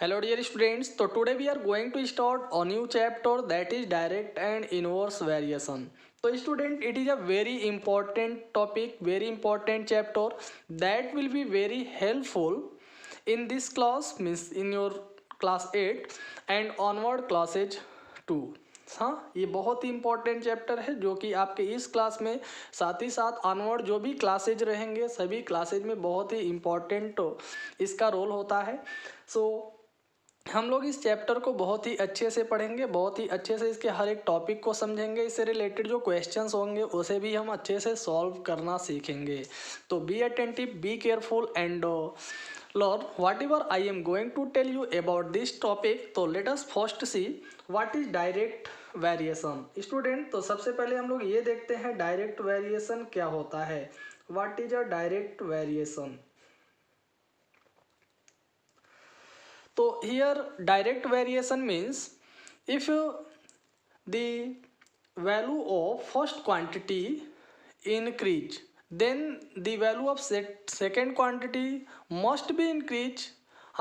Hello dear students, so today we are going to start a new chapter that is direct and inverse variation. So student, it is a very important topic, very important chapter that will be very helpful in this class, means in your class 8 and onward classes 2. हाँ, ये बहुत ही important chapter है जो कि आपके इस class में साथ ही साथ ऑनवर्ड जो भी क्लासेज रहेंगे सभी क्लासेज में बहुत ही इम्पॉर्टेंट इसका रोल होता है। हम लोग इस चैप्टर को बहुत ही अच्छे से पढ़ेंगे, बहुत ही अच्छे से इसके हर एक टॉपिक को समझेंगे, इससे रिलेटेड जो क्वेश्चंस होंगे उसे भी हम अच्छे से सॉल्व करना सीखेंगे। तो be attentive, be careful and learn what ever I am going to tell you about this topic. तो let us first see what is direct variation. Student, तो सबसे पहले हम लोग ये देखते हैं डायरेक्ट वेरिएशन क्या होता है। What is a direct variation? So here direct variation means if the value of first quantity increase, then the value of second quantity must be increase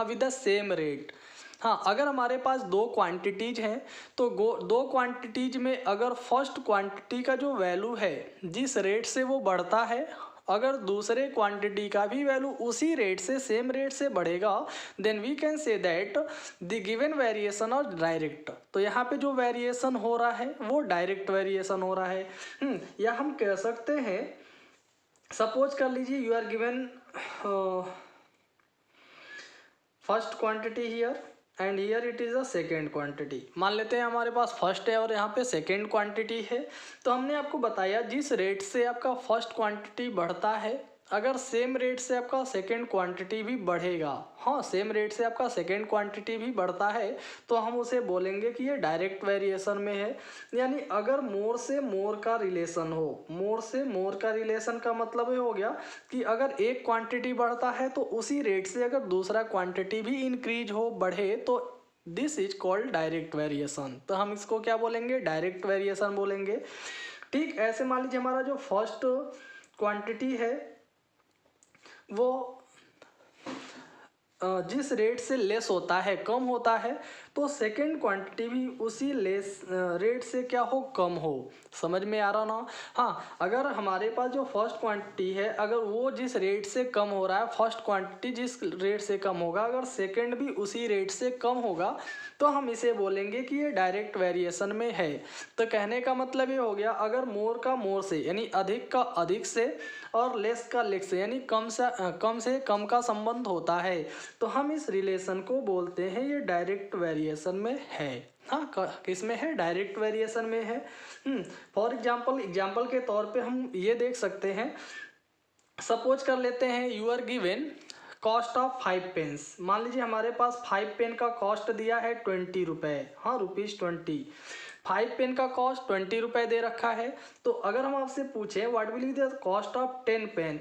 with the same rate। हाँ, अगर हमारे पास दो quantities हैं तो दो quantities में अगर first quantity का जो वैल्यू है जिस रेट से वो बढ़ता है, अगर दूसरे क्वांटिटी का भी वैल्यू उसी रेट से सेम रेट से बढ़ेगा, then we can say that the given variation और डायरेक्ट। तो यहाँ पे जो वेरिएशन हो रहा है वो डायरेक्ट वेरिएशन हो रहा है। या हम कह सकते हैं, सपोज कर लीजिए you are given first quantity here and here it is a second quantity. मान लेते हैं हमारे पास फर्स्ट है और यहाँ पे सेकेंड क्वांटिटी है। तो हमने आपको बताया जिस रेट से आपका फर्स्ट क्वांटिटी बढ़ता है, अगर सेम रेट से आपका सेकेंड क्वांटिटी भी बढ़ेगा, हाँ सेम रेट से आपका सेकेंड क्वांटिटी भी बढ़ता है, तो हम उसे बोलेंगे कि ये डायरेक्ट वेरिएशन में है। यानी अगर मोर से मोर का रिलेशन हो, मोर से मोर का रिलेशन का मतलब ये हो गया कि अगर एक क्वांटिटी बढ़ता है तो उसी रेट से अगर दूसरा क्वांटिटी भी इंक्रीज हो, बढ़े, तो this is called direct variation. तो हम इसको क्या बोलेंगे? डायरेक्ट वेरिएशन बोलेंगे। ठीक ऐसे मान लीजिए हमारा जो फर्स्ट क्वांटिटी है वो जिस रेट से लेस होता है, कम होता है, तो सेकेंड क्वांटिटी भी उसी लेस रेट से क्या हो, कम हो। समझ में आ रहा ना? हाँ, अगर हमारे पास जो फर्स्ट क्वांटिटी है अगर वो जिस रेट से कम हो रहा है, फर्स्ट क्वांटिटी जिस रेट से कम होगा, अगर सेकेंड भी उसी रेट से कम होगा, तो हम इसे बोलेंगे कि ये डायरेक्ट वेरिएशन में है। तो कहने का मतलब ये हो गया, अगर मोर का मोर से यानी अधिक का अधिक से और लेस का लेस से यानी कम से कम का संबंध होता है, तो हम इस रिलेशन को बोलते हैं ये डायरेक्ट वेरिएशन में है। हाँ, किस में है? डायरेक्ट वेरिएशन में है। फॉर एग्जाम्पल के तौर पे हम ये देख सकते हैं, सपोज कर लेते हैं you are given cost of 5 pens. मान लीजिए हमारे पास 5 पेन का कॉस्ट दिया है 20 रुपये, हाँ ₹20। 5 पेन का कॉस्ट 20 रुपये दे रखा है। तो अगर हम आपसे पूछें what will be the cost of 10 pen,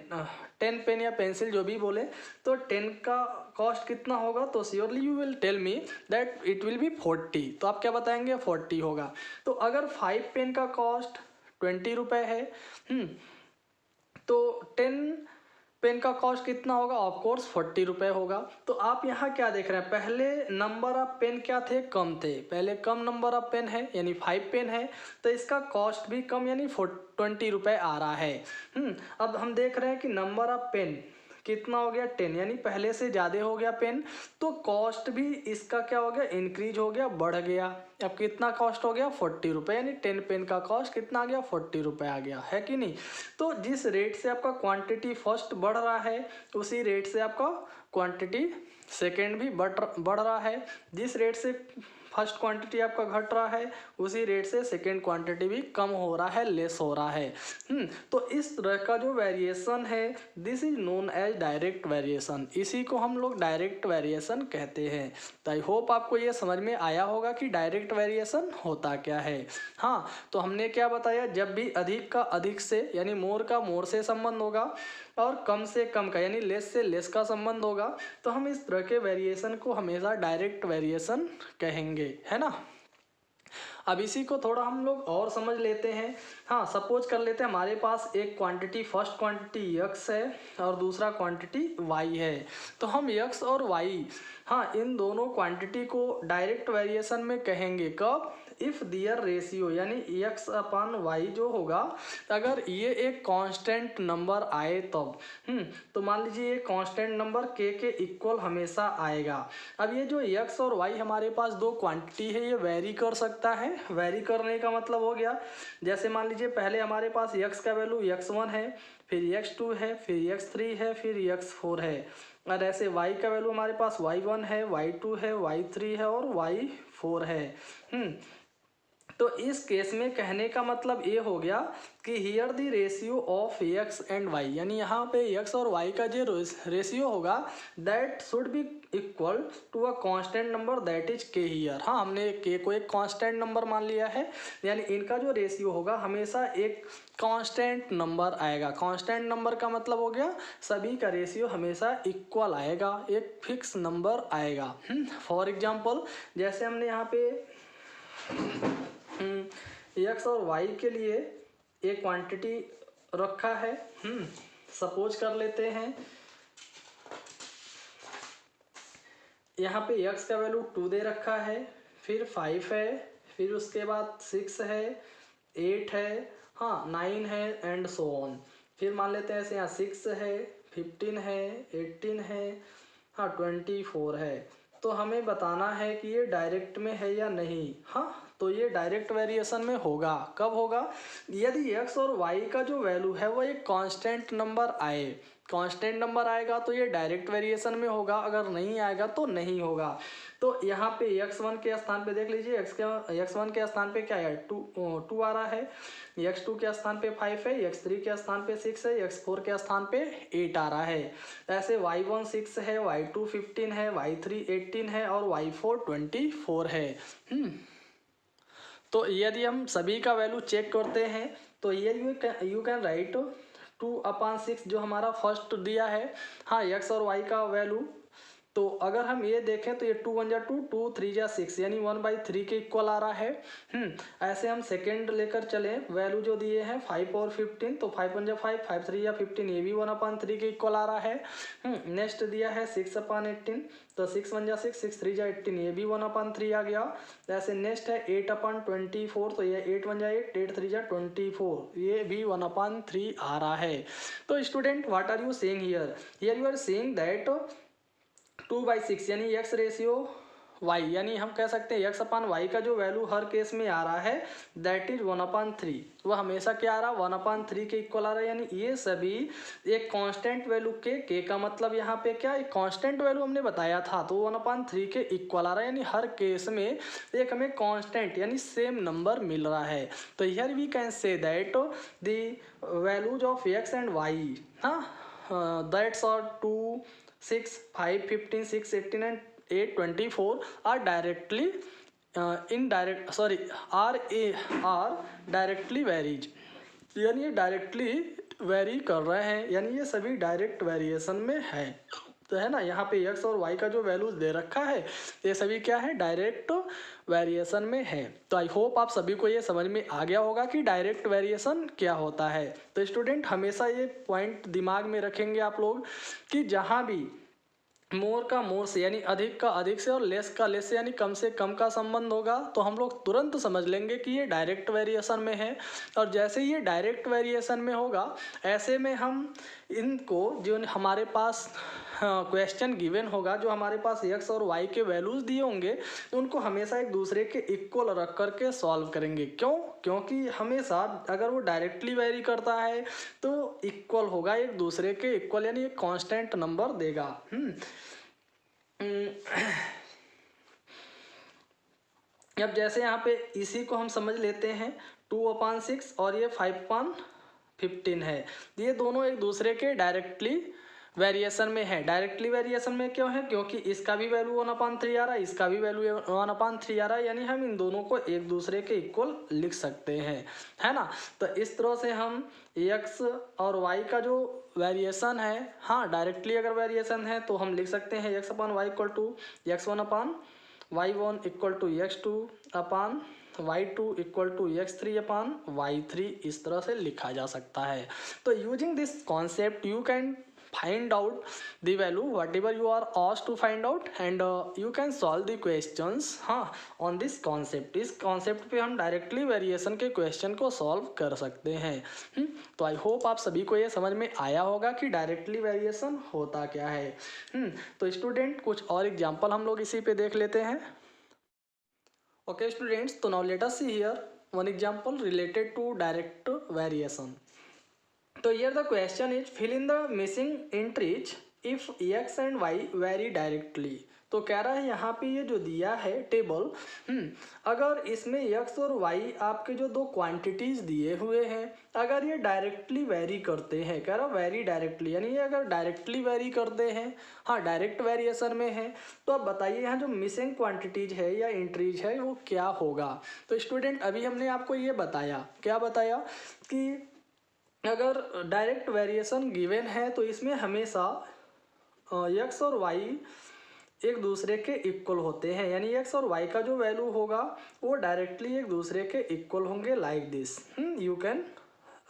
10 pen या पेंसिल जो भी बोले, तो 10 का कॉस्ट कितना होगा, तो surely you will tell me that it will be 40। तो आप क्या बताएंगे? 40 होगा। तो अगर 5 पेन का कॉस्ट 20 रुपये है, तो 10 पेन का कॉस्ट कितना होगा? ऑफ कोर्स 40 रुपये होगा। तो आप यहाँ क्या देख रहे हैं? पहले नंबर ऑफ पेन क्या थे? कम थे। पहले कम नंबर ऑफ पेन है यानी 5 पेन है, तो इसका कॉस्ट भी कम यानी 20 रुपये आ रहा है। अब हम देख रहे हैं कि नंबर ऑफ पेन कितना हो गया? 10, यानी पहले से ज़्यादा हो गया पेन, तो कॉस्ट भी इसका क्या हो गया? इंक्रीज हो गया, बढ़ गया। अब कितना कॉस्ट हो गया? 40 रुपये, यानी 10 पेन का कॉस्ट कितना आ गया? 40 रुपये आ गया, है कि नहीं? तो जिस रेट से आपका क्वांटिटी फर्स्ट बढ़ रहा है उसी रेट से आपका क्वांटिटी सेकेंड भी बढ़ रहा है। जिस रेट से फर्स्ट क्वांटिटी आपका घट रहा है उसी रेट से सेकेंड क्वांटिटी भी कम हो रहा है, लेस हो रहा है। तो इस तरह का जो वेरिएशन है this is known as direct variation. इसी को हम लोग डायरेक्ट वेरिएशन कहते हैं। तो आई होप आपको ये समझ में आया होगा कि डायरेक्ट वेरिएशन होता क्या है। हाँ, तो हमने क्या बताया, जब भी अधिक का अधिक से यानी मोर का मोर से संबंध होगा और कम से कम का यानी लेस से लेस का संबंध होगा, तो हम इस तरह के वेरिएशन को हमेशा डायरेक्ट वेरिएशन कहेंगे, है ना? अब इसी को थोड़ा हम लोग और समझ लेते हैं। हाँ, सपोज कर लेते हैं हमारे पास एक क्वांटिटी, फर्स्ट क्वांटिटी x है और दूसरा क्वांटिटी y है। तो हम x और y, हाँ, इन दोनों क्वांटिटी को डायरेक्ट वेरिएशन में कहेंगे कब? इफ़ दियर रेशियो यानी x अपान वाई जो होगा, अगर ये एक कांस्टेंट नंबर आए तब। तो मान लीजिए ये कांस्टेंट नंबर k के इक्वल हमेशा आएगा। अब ये जो x और y हमारे पास दो क्वांटिटी है, ये वेरी कर सकता है। वेरी करने का मतलब हो गया, जैसे मान लीजिए पहले हमारे पास x का वैल्यू x1 है, फिर x2 है, फिर x3 है, फिर x4 है। और ऐसे y का वैल्यू हमारे पास y1 है, y2 है, y3 है और y4 है। तो इस केस में कहने का मतलब ये हो गया कि here the ratio of x and y, यानी यहाँ पे x और y का जो रेशियो होगा that should be equal to a constant number that is k here. हाँ, हमने k को एक कांस्टेंट नंबर मान लिया है, यानी इनका जो रेशियो होगा हमेशा एक कांस्टेंट नंबर आएगा। कांस्टेंट नंबर का मतलब हो गया सभी का रेशियो हमेशा इक्वल आएगा, एक फिक्स नंबर आएगा। फॉर एग्जाम्पल, जैसे हमने यहाँ पे x और y के लिए एक क्वांटिटी रखा है। सपोज कर लेते हैं यहाँ पे x का वैल्यू 2 दे रखा है, फिर 5 है, फिर उसके बाद 6 है, 8 है, हाँ 9 है एंड सो ऑन। फिर मान लेते हैं ऐसे यहाँ 6 है, 15 है, 18 है, हाँ 24 है। तो हमें बताना है कि ये डायरेक्ट में है या नहीं। हाँ, तो ये डायरेक्ट वेरिएशन में होगा। कब होगा? यदि x और y का जो वैल्यू है वो एक कांस्टेंट नंबर आए। कांस्टेंट नंबर आएगा तो ये डायरेक्ट वेरिएशन में होगा, अगर नहीं आएगा तो नहीं होगा। तो यहाँ पे x1 के स्थान पे देख लीजिए, x1 के स्थान पे क्या है, 2 आ रहा है, x2 के स्थान पे 5 है, x3 के स्थान पे 6 है, x4 के स्थान पे 8 आ रहा है। ऐसे y1 6 है, y2 15 है, y3 18 है और y4 24 है। तो यदि हम सभी का वैल्यू चेक करते हैं तो ये यू कैन राइट 2/6 जो हमारा फर्स्ट दिया है, हाँ x और y का वैल्यू। तो अगर हम ये देखें तो ये 2 1 जा 2, 2 3 जा 6, यानी 1/3 के इक्वल आ रहा है। ऐसे हम सेकेंड लेकर चले, वैल्यू जो दिए हैं 5 और 15, तो 5 1 जा 5, 5 3 जा 15, ये भी 1/3 के इक्वल आ रहा है। नेक्स्ट दिया है 6/18, तो 6 1 जा 6, 6 3 जा 18, ये भी 1/3 आ गया। ऐसे नेक्स्ट है 8/24, तो ये 8 1 जा 8, 8 3 जा 24, ये भी 1/3 आ रहा है। तो student, what are you saying here? Here you are saying that 2/6 यानी x रेशियो y, यानी हम कह सकते हैं x अपान वाई का जो वैल्यू हर केस में आ रहा है दैट इज 1/3। वह हमेशा क्या आ रहा है, 1/3 के इक्वल आ रहा है। यानी ये सभी एक कांस्टेंट वैल्यू के का मतलब यहाँ पे क्या, एक कांस्टेंट वैल्यू हमने बताया था, तो 1/3 के इक्वल आ रहा है। यानी हर केस में एक हमें कांस्टेंट यानी सेम नंबर मिल रहा है। तो here we can say that the values of x and y, हाँ, that's are 2 6 5 15 6 18 and 8 24 are directly directly varies, यानी ये डायरेक्टली वेरी कर रहे हैं, यानी ये सभी डायरेक्ट वेरिएशन में है। तो है ना, यहाँ पे x और y का जो वैल्यूज दे रखा है ये सभी क्या है, डायरेक्ट वेरिएशन में है। तो आई होप आप सभी को ये समझ में आ गया होगा कि डायरेक्ट वेरिएशन क्या होता है। तो स्टूडेंट, हमेशा ये पॉइंट दिमाग में रखेंगे आप लोग कि जहाँ भी मोर का मोर से यानी अधिक का अधिक से और लेस का लेस से यानी कम से कम का संबंध होगा तो हम लोग तुरंत समझ लेंगे कि ये डायरेक्ट वेरिएशन में है। और जैसे ये डायरेक्ट वेरिएशन में होगा, ऐसे में हम इनको जो हमारे पास क्वेश्चन गिवन होगा, जो हमारे पास x और y के वैल्यूज़ दिए होंगे, उनको हमेशा एक दूसरे के इक्वल रख करके सॉल्व करेंगे। क्यों? क्योंकि हमेशा अगर वो डायरेक्टली वेरी करता है तो इक्वल होगा, एक दूसरे के इक्वल, यानी एक कांस्टेंट नंबर देगा। अब जैसे यहाँ पे इसी को हम समझ लेते हैं 2/6 और ये 5/15 है, ये दोनों एक दूसरे के डायरेक्टली वेरिएशन में है। डायरेक्टली वेरिएशन में क्यों है? क्योंकि इसका भी वैल्यू 1/3 आ रहा है, इसका भी वैल्यू 1/3 आ रहा है, यानी हम इन दोनों को एक दूसरे के इक्वल लिख सकते हैं, है ना। तो इस तरह से हम x और y का जो वेरिएशन है, हाँ डायरेक्टली अगर वेरिएशन है तो हम लिख सकते हैं x/y equal to x1/y1 equal to x2/y2 y2 equal to x3 upon y3 इस तरह से लिखा जा सकता है। तो using this concept you can find out the value whatever you are asked to find out and you can solve the questions हाँ on this concept। इस concept पे हम डायरेक्टली वेरिएशन के क्वेश्चन को सॉल्व कर सकते हैं। तो आई होप आप सभी को ये समझ में आया होगा कि डायरेक्टली वेरिएशन होता क्या है। तो स्टूडेंट कुछ और एग्जांपल हम लोग इसी पे देख लेते हैं। ओके स्टूडेंट्स, तो now let us see here one example related to direct variation. तो here the question is fill in the missing entries if x and y vary directly। तो कह रहा है यहाँ पे ये जो दिया है टेबल, अगर इसमें x और y आपके जो दो क्वांटिटीज दिए हुए हैं अगर ये डायरेक्टली वेरी करते हैं, कह रहा वेरी डायरेक्टली, यानी ये अगर डायरेक्टली वेरी करते हैं, हाँ डायरेक्ट वेरिएशन में है, तो अब बताइए यहाँ जो मिसिंग क्वांटिटीज है या एंट्रीज है वो क्या होगा। तो स्टूडेंट अभी हमने आपको ये बताया, क्या बताया कि अगर डायरेक्ट वेरिएशन गिवन है तो इसमें हमेशा x और y एक दूसरे के इक्वल होते हैं, यानी x और y का जो वैल्यू होगा वो डायरेक्टली एक दूसरे के इक्वल होंगे like this. You can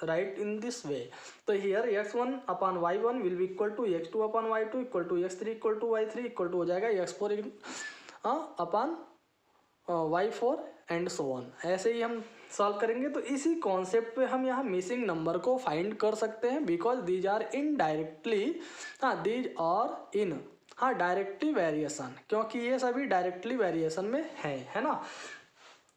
write in this way. तो here x1 upon y1 will be equal to x2 upon y2 equal to x3 equal to y3 equal to हो जाएगा x4 upon y4 and so on. ऐसे ही हम solve करेंगे। तो इसी concept पे हम यहाँ मिसिंग नंबर को फाइंड कर सकते हैं because these are in directly, these are in directly variation, क्योंकि ये सभी डायरेक्टली वेरिएशन में है ना।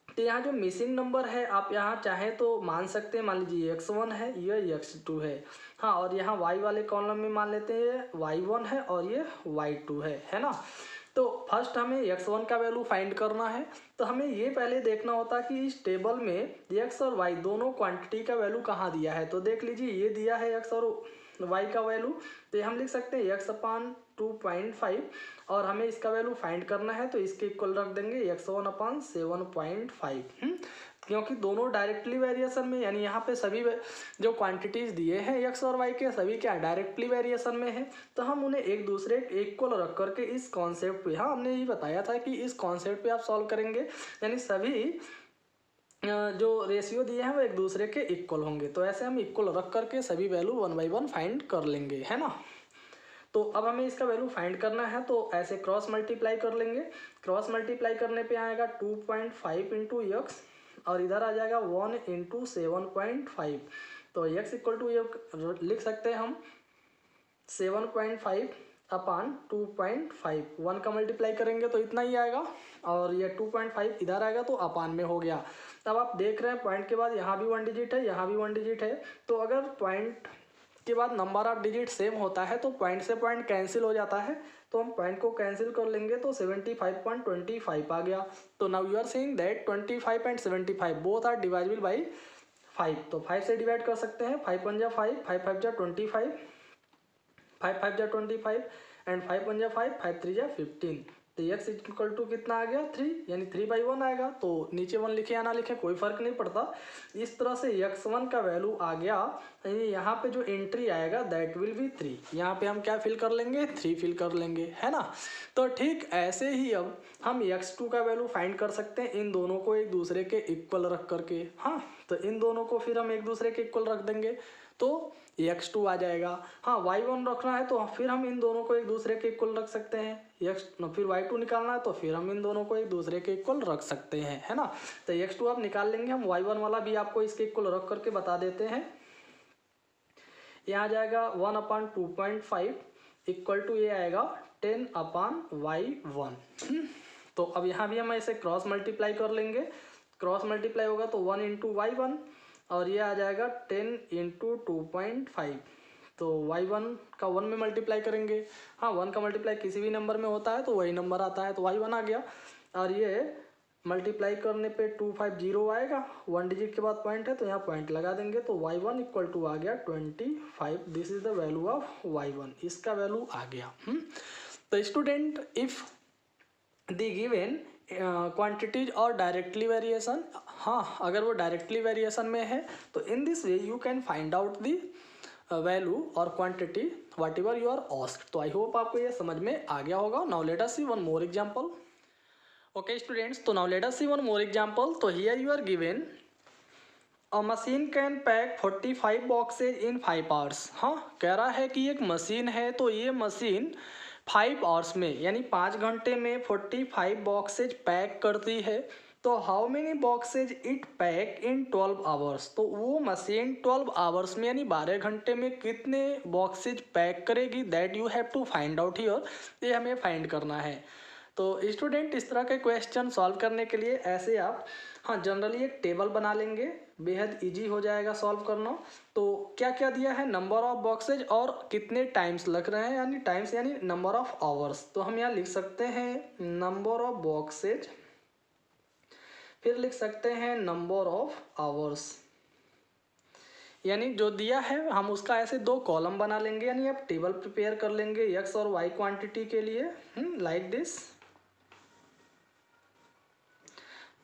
तो यहाँ जो मिसिंग नंबर है आप यहाँ चाहें तो मान सकते हैं, मान लीजिए x1 है, ये x2 है, और यहाँ y वाले कॉलम में मान लेते हैं y1 है और ये y2 है ना। तो फर्स्ट हमें x1 का वैल्यू फाइंड करना है। तो हमें ये पहले देखना होता कि इस टेबल में x और y दोनों क्वांटिटी का वैल्यू कहाँ दिया है। तो देख लीजिए ये दिया है x और y का वैल्यू, तो हम लिख सकते हैं x अपान 2.5 और हमें इसका वैल्यू फाइंड करना है तो इसके इक्वल रख देंगे x1 अपान 7.5, क्योंकि दोनों डायरेक्टली वेरिएशन में, यानी यहाँ पे सभी जो क्वांटिटीज दिए हैं x और y के सभी क्या डायरेक्टली वेरिएशन में है। तो हम उन्हें एक दूसरे इक्वल रख करके इस कॉन्सेप्ट पे, हमने ये बताया था कि इस कॉन्सेप्ट पे आप सॉल्व करेंगे, यानी सभी जो रेशियो दिए हैं वो एक दूसरे के इक्वल होंगे। तो ऐसे हम इक्वल रख करके सभी वैल्यू 1 बाई 1 फाइंड कर लेंगे, है ना। तो अब हमें इसका वैल्यू फाइंड करना है तो ऐसे क्रॉस मल्टीप्लाई कर लेंगे। क्रॉस मल्टीप्लाई करने पे आएगा 2.5 इंटू x और इधर आ जाएगा 1 इंटू 7.5। तो x इक्वल टू ये लिख सकते हैं हम 7.5 अपान 2.5, 1 का मल्टीप्लाई करेंगे तो इतना ही आएगा और ये 2.5 इधर आएगा तो अपान में हो गया। तब आप देख रहे हैं पॉइंट के बाद यहाँ भी 1 डिजिट है, यहाँ भी 1 डिजिट है। तो अगर पॉइंट के बाद नंबर ऑफ डिजिट सेम होता है तो पॉइंट से पॉइंट कैंसिल हो जाता है। तो हम पॉइंट को कैंसिल कर लेंगे तो 75.25 आ गया। तो now you are saying that 25 and 75 both are divisible by 5। तो 5 से डिवाइड कर सकते हैं, 5 1 जा 5, 5 5 जा 25, 5 5 जा 25 एंड 5 1 जा 5, 5 3 जा 15। तो x इक्वल टू कितना आ गया 3, यानी 3/1 आएगा। तो नीचे 1 लिखे या ना लिखे कोई फर्क नहीं पड़ता। इस तरह से x1 का वैल्यू आ गया, यानी यहाँ पे जो एंट्री आएगा दैट विल बी 3। यहाँ पे हम क्या फिल कर लेंगे 3 फिल कर लेंगे, है ना। तो ठीक ऐसे ही अब हम x2 का वैल्यू फाइंड कर सकते हैं इन दोनों को एक दूसरे के इक्वल रख करके। हाँ, तो इन दोनों को फिर हम एक दूसरे के इक्वल रख देंगे तो x2 आ जाएगा। हाँ, y1 रखना है तो फिर हम इन दोनों को एक दूसरे के इक्वल रख सकते हैं। फिर y2 निकालना है तो फिर हम इन दोनों को एक दूसरे के इक्वल रख सकते हैं, है ना। तो x2 आप निकाल लेंगे, हम y1 वाला भी आपको इसके इक्वल रख करके बता देते हैं। यहाँ आ जाएगा 1 अपान 2.5 इक्वल टू ये आएगा 10 अपान y1। तो अब यहाँ भी हम ऐसे क्रॉस मल्टीप्लाई कर लेंगे। क्रॉस मल्टीप्लाई होगा तो 1 इंटू y1 और ये आ जाएगा 10 इंटू 2.5। तो y1 का 1 में मल्टीप्लाई करेंगे। हाँ, 1 का मल्टीप्लाई किसी भी नंबर में होता है तो वही नंबर आता है, तो y1 आ गया। और ये मल्टीप्लाई करने पे 250 आएगा, 1 डिजिट के बाद पॉइंट है तो यहाँ पॉइंट लगा देंगे। तो y1 इक्वल टू आ गया 25। This is the value of y1, इसका वैल्यू आ गया। तो student if the given quantities are directly variation, हाँ अगर वो डायरेक्टली वेरिएशन में है तो in this way you can find out the value or quantity what ever you are asked. तो आई होप आपको ये समझ में आ गया होगा। Now let us see one more example. Okay students, so now let us see one more example. So here you are given a machine can pack 45 boxes in 5 hours. हाँ, कह रहा है कि एक मशीन है, तो ये मशीन 5 आवर्स में यानी 5 घंटे में 45 बॉक्सेज पैक करती है. तो how many boxes it pack in 12 hours. तो वो मशीन 12 आवर्स में यानी 12 घंटे में कितने बॉक्सेज पैक करेगी, that you have to find out here. ये हमें फाइंड करना है. तो स्टूडेंट इस तरह के क्वेश्चन सॉल्व करने के लिए ऐसे आप जनरली एक टेबल बना लेंगे, बेहद इजी हो जाएगा सॉल्व करना. तो क्या क्या दिया है, नंबर ऑफ बॉक्सेज और कितने टाइम्स लग रहे हैं, यानी टाइम्स यानी नंबर ऑफ आवर्स. तो हम यहाँ लिख सकते हैं नंबर ऑफ बॉक्सेज, फिर लिख सकते हैं नंबर ऑफ आवर्स. यानी जो दिया है हम उसका ऐसे 2 कॉलम बना लेंगे, यानी आप टेबल प्रिपेयर कर लेंगे एक्स और वाई क्वांटिटी के लिए लाइक दिस.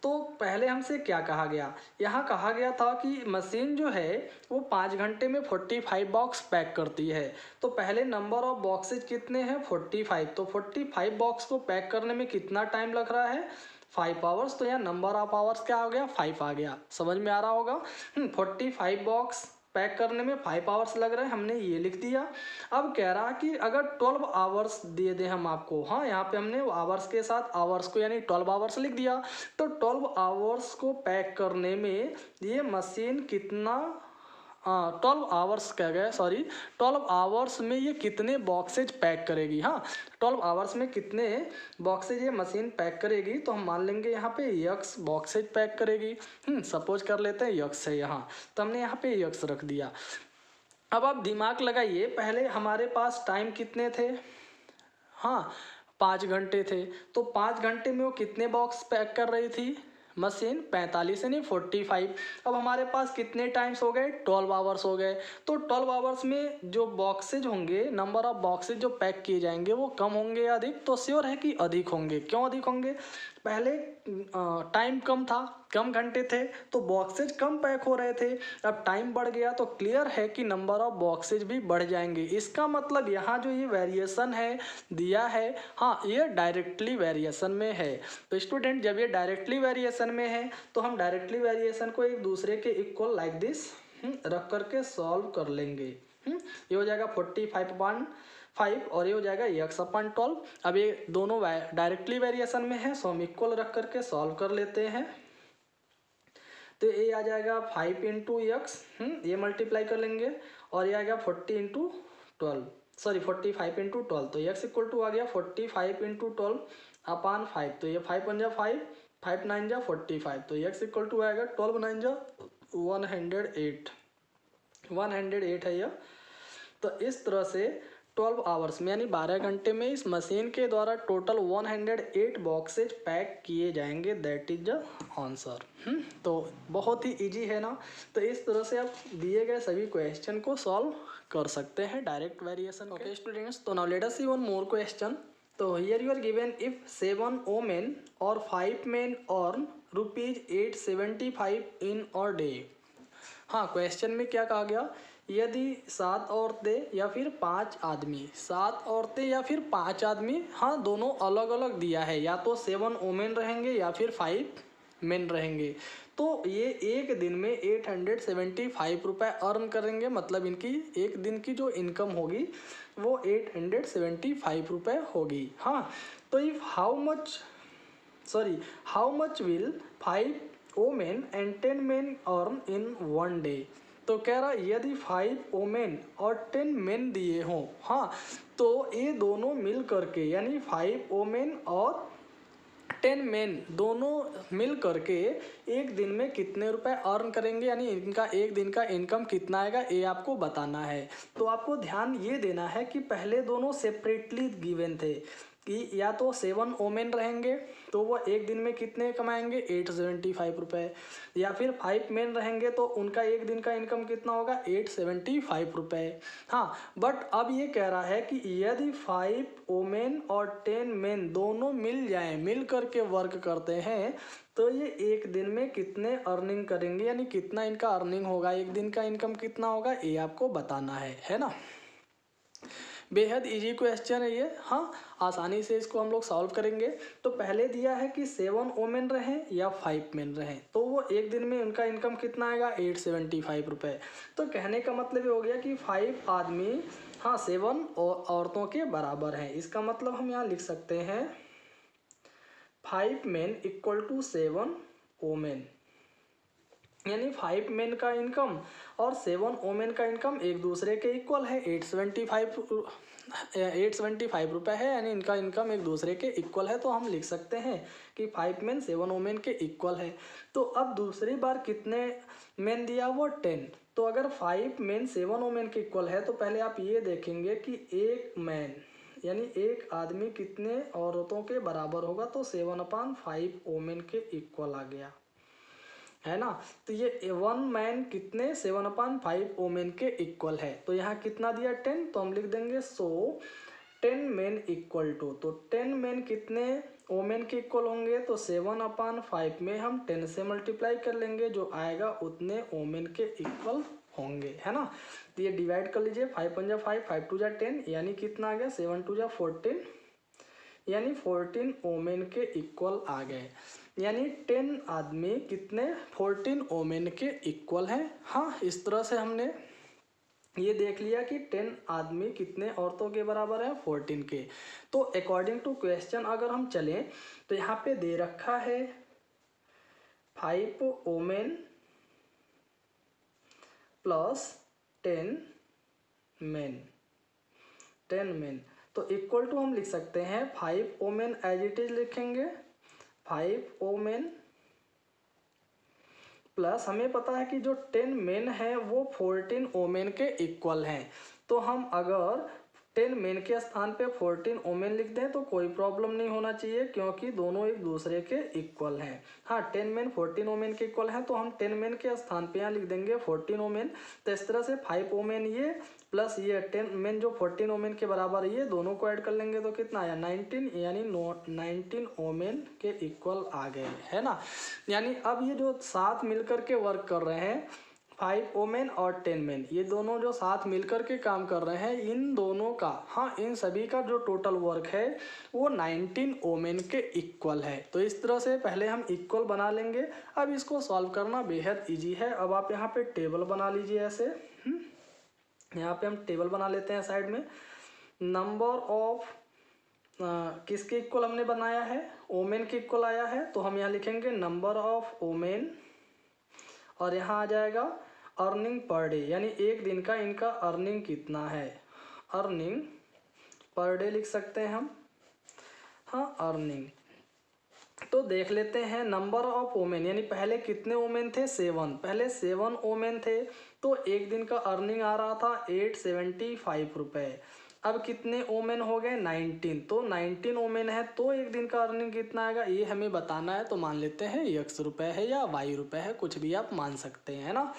तो पहले हमसे क्या कहा गया, यहाँ कहा गया था कि मशीन जो है वो 5 घंटे में 45 बॉक्स पैक करती है. तो पहले नंबर ऑफ बॉक्सेज कितने हैं, 45. तो 45 बॉक्स को पैक करने में कितना टाइम लग रहा है, 5 आवर्स. तो यहाँ नंबर ऑफ आवर्स क्या हो गया, 5 आ गया. समझ में आ रहा होगा. 45 बॉक्स पैक करने में 5 आवर्स लग रहे हैं, हमने ये लिख दिया. अब कह रहा कि अगर 12 आवर्स दे दें हम आपको, हाँ यहाँ पे हमने आवर्स के साथ आवर्स को यानी 12 आवर्स लिख दिया. तो 12 आवर्स को पैक करने में ये मशीन कितना 12 आवर्स कह गए, सॉरी 12 आवर्स में ये कितने बॉक्सेज पैक करेगी. हाँ, 12 आवर्स में कितने बॉक्सेज ये मशीन पैक करेगी. तो हम मान लेंगे यहाँ पे यक्स बॉक्सेज पैक करेगी. सपोज कर लेते हैं यक्स है यहाँ, तो हमने यहाँ पे यक्स रख दिया. अब आप दिमाग लगाइए, पहले हमारे पास टाइम कितने थे, हाँ 5 घंटे थे. तो 5 घंटे में वो कितने बॉक्स पैक कर रही थी मशीन, 45 यानी 45. अब हमारे पास कितने टाइम्स हो गए, 12 आवर्स हो गए. तो 12 आवर्स में जो बॉक्सेज होंगे, नंबर ऑफ बॉक्सेज जो पैक किए जाएंगे वो कम होंगे या अधिक, तो श्योर है कि अधिक होंगे. क्यों अधिक होंगे, पहले टाइम कम था, कम घंटे थे, तो बॉक्सेज कम पैक हो रहे थे. अब टाइम बढ़ गया तो क्लियर है कि नंबर ऑफ बॉक्सेज भी बढ़ जाएंगे. इसका मतलब यहाँ जो ये वेरिएशन है दिया है, हाँ ये डायरेक्टली वेरिएशन में है. तो स्टूडेंट जब ये डायरेक्टली वेरिएशन में है तो हम डायरेक्टली वेरिएशन को एक दूसरे के इक्वल लाइक दिस रख करके सॉल्व कर लेंगे. ये हो जाएगा 45 और ये हो जाएगा x/12. अब ये दोनों डायरेक्टली वेरिएशन में है, सो हम इक्वल रख करके सॉल्व कर लेते हैं. तो ये आ जाएगा 5 इंटू एक्स, ये मल्टीप्लाई कर लेंगे, और ये आएगा 40 इंटू 12, सॉरी 45 इंटू 12. तो x इक्वल टू आ गया 45 इंटू 12 अपान 5. तो ये 5 बन जा 5, 5 9 जा 45. तो x इक्वल टू आएगा 12 9 जा 108 है यह. तो इस तरह से 12 आवर्स में यानी 12 घंटे में इस मशीन के द्वारा टोटल 108 बॉक्सेज पैक किए जाएंगे, दैट इज द आंसर. तो बहुत ही इजी है ना. तो इस तरह से आप दिए गए सभी क्वेश्चन को सॉल्व कर सकते हैं डायरेक्ट वेरिएशन. ओके स्टूडेंट्स, तो now let us see one more question. तो here you are given if 7 women और 5 men earn ₹875 in a day. हाँ, क्वेश्चन में क्या कहा गया, यदि 7 औरतें या फिर 5 आदमी, 7 औरतें या फिर 5 आदमी, हाँ दोनों अलग अलग दिया है, या तो 7 वोमेन रहेंगे या फिर 5 मेन रहेंगे. तो ये एक दिन में 875 रुपये अर्न करेंगे. मतलब इनकी एक दिन की जो इनकम होगी वो 875 रुपये होगी. हाँ, तो if how much will 5 women and 10 main earn in one day. तो कह रहा यदि 5 वोमेन और 10 मेन दिए हों, हाँ तो ये दोनों मिल करके यानी 5 वोमेन और 10 मेन दोनों मिल करके एक दिन में कितने रुपए अर्न करेंगे, यानी इनका एक दिन का इनकम कितना आएगा, ये आपको बताना है. तो आपको ध्यान ये देना है कि पहले दोनों सेपरेटली गिवन थे कि या तो 7 वोमेन रहेंगे तो वो एक दिन में कितने कमाएंगे 875 रुपये, या फिर 5 मेन रहेंगे तो उनका एक दिन का इनकम कितना होगा 875 रुपये. हाँ, बट अब ये कह रहा है कि यदि 5 वोमेन और 10 मेन दोनों मिल जाएं, मिल करके वर्क करते हैं, तो ये एक दिन में कितने अर्निंग करेंगे, यानी कितना इनका अर्निंग होगा, एक दिन का इनकम कितना होगा, ये आपको बताना है ना. बेहद इजी क्वेश्चन है ये। हाँ, आसानी से इसको हम लोग सॉल्व करेंगे। तो पहले दिया है कि 7 वोमेन रहें या 5 मेन रहें, तो वो एक दिन में उनका इनकम कितना आएगा, 875 रुपये। तो कहने का मतलब ये हो गया कि 5 आदमी, हाँ, 7 औरतों के बराबर हैं। इसका मतलब हम यहाँ लिख सकते हैं 5 मेन इक्वल टू 7 वोमेन, यानी 5 मेन का इनकम और 7 वोमेन का इनकम एक दूसरे के इक्वल है। 875 रुपये है, यानी इनका इनकम एक दूसरे के इक्वल है। तो हम लिख सकते हैं कि 5 मेन 7 वोमेन के इक्वल है। तो अब दूसरी बार कितने मेन दिया, वो 10। तो अगर 5 मेन 7 वोमेन के इक्वल है तो पहले आप ये देखेंगे कि एक मैन यानी एक आदमी कितने औरतों के बराबर होगा, तो 7/5 वोमेन के इक्वल आ गया, है ना। तो ये 1 मैन कितने 7/5 वोमेन के इक्वल है। तो यहाँ कितना दिया 10, तो हम लिख देंगे 10 मेन इक्वल टू, तो 10 मेन कितने वोमेन के इक्वल होंगे, तो 7/5 में हम 10 से मल्टीप्लाई कर लेंगे, जो आएगा उतने वोमेन के इक्वल होंगे, है ना। तो ये डिवाइड कर लीजिए, 5 1 5, 5 2 10, यानी कितना आ गया 7 2 14, यानी 14 वोमेन के इक्वल आ गए। यानी 10 आदमी कितने 14 वोमेन के इक्वल हैं। हाँ, इस तरह से हमने ये देख लिया कि 10 आदमी कितने औरतों के बराबर है, 14 के। तो अकॉर्डिंग टू क्वेश्चन अगर हम चलें तो यहाँ पे दे रखा है 5 वोमेन प्लस 10 मेन, 10 मेन। तो इक्वल टू हम लिख सकते हैं 5 वोमेन एज इट इज लिखेंगे, 5 वोमेन प्लस हमें पता है कि जो 10 मेन है वो 14 वोमेन के इक्वल हैं। तो हम अगर 10 मेन के स्थान पे 14 वोमेन लिख दें तो कोई प्रॉब्लम नहीं होना चाहिए, क्योंकि दोनों एक दूसरे के इक्वल हैं। हाँ, 10 मेन 14 वोमेन के इक्वल हैं, तो हम 10 मेन के स्थान पे यहाँ लिख देंगे 14 वोमेन। तो इस तरह से 5 वोमेन ये प्लस ये 10 मेन जो 14 वोमेन के बराबर है, ये दोनों को ऐड कर लेंगे तो कितना आया 19, यानी 19 वोमेन के इक्वल आ गए, है ना। यानी अब ये जो साथ मिलकर के वर्क कर रहे हैं 5 वोमेन और 10 मेन, ये दोनों जो साथ मिलकर के काम कर रहे हैं, इन दोनों का, हाँ, इन सभी का जो टोटल वर्क है वो 19 वोमेन के इक्वल है। तो इस तरह से पहले हम इक्वल बना लेंगे। अब इसको सॉल्व करना बेहद इजी है। अब आप यहाँ पे टेबल बना लीजिए ऐसे, यहाँ पे हम टेबल बना लेते हैं साइड में। नंबर ऑफ किसके इक्वल हमने बनाया है, वोमेन के इक्वल आया है, तो हम यहाँ लिखेंगे नंबर ऑफ वोमेन, और यहाँ आ जाएगा अर्निंग पर डे, यानी एक दिन का इनका अर्निंग कितना है, अर्निंग पर डे लिख सकते हैं हम। हाँ, अर्निंग। तो देख लेते हैं नंबर ऑफ वोमेन, यानी पहले कितने वोमेन थे 7, पहले 7 वोमेन थे, तो एक दिन का अर्निंग आ रहा था 875 रुपये। अब कितने वोमेन हो गए 19, तो 19 वोमेन है, तो एक दिन का अर्निंग कितना आएगा ये हमें बताना है। तो मान लेते हैं x रुपये है या y रुपये है, कुछ भी आप मान सकते हैं ना।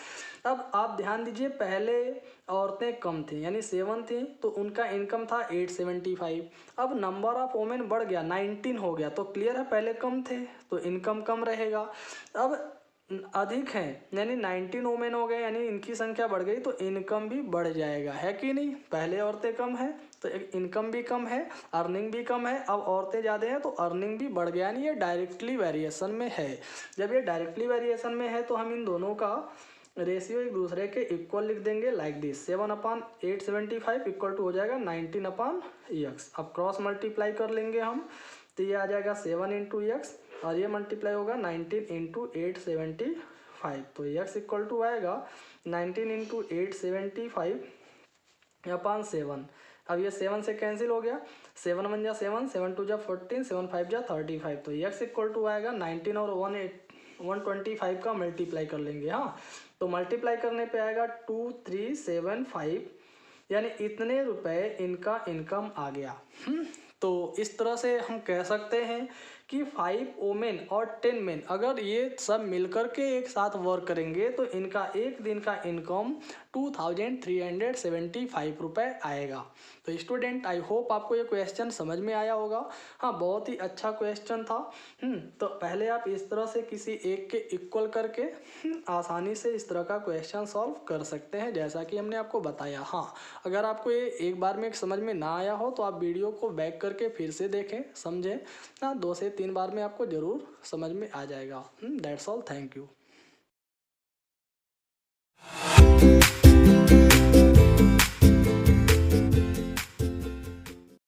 अब आप ध्यान दीजिए, पहले औरतें कम थी यानी 7 थी, तो उनका इनकम था 875। अब नंबर ऑफ वोमेन बढ़ गया 19 हो गया, तो क्लियर है पहले कम थे तो इनकम कम रहेगा। अब अधिक हैं यानी 19 वोमेन हो गए, यानी इनकी संख्या बढ़ गई, तो इनकम भी बढ़ जाएगा, है कि नहीं। पहले औरतें कम हैं तो इनकम भी कम है, अर्निंग भी कम है। अब औरतें ज़्यादा हैं तो अर्निंग भी बढ़ गया, यानी ये डायरेक्टली वेरिएशन में है। जब ये डायरेक्टली वेरिएशन में है तो हम इन दोनों का रेशियो एक दूसरे के इक्वल लिख देंगे, लाइक दिस 7/875 इक्वल टू हो जाएगा 19/x। अब क्रॉस मल्टीप्लाई कर लेंगे हम, तो ये आ जाएगा 7 × x, और ये मल्टीप्लाई होगा 19 × 875, तो x इक्वल टू आएगा 19 × 875/7। अब ये 7 से कैंसिल हो गया, 7 1 जा 7, 7 2 जा 14, 7 5 जा 35, तो x इक्वल टू आएगा 19 और 125 का मल्टीप्लाई कर लेंगे। हाँ, तो मल्टीप्लाई करने पे आएगा 2375, यानी इतने रुपए इनका इनकम आ गया। तो इस तरह से हम कह सकते हैं कि 5 वोमेन और 10 मेन अगर ये सब मिलकर के एक साथ वर्क करेंगे तो इनका एक दिन का इनकम 2375 रुपये आएगा। तो स्टूडेंट आई होप आपको ये क्वेश्चन समझ में आया होगा। हाँ, बहुत ही अच्छा क्वेश्चन था। तो पहले आप इस तरह से किसी एक के इक्वल करके आसानी से इस तरह का क्वेश्चन सॉल्व कर सकते हैं जैसा कि हमने आपको बताया। हाँ, अगर आपको ये एक बार में समझ में ना आया हो तो आप वीडियो को बैक करके फिर से देखें, समझें। हाँ, 2 से 3 बार में आपको ज़रूर समझ में आ जाएगा। That's all, thank you.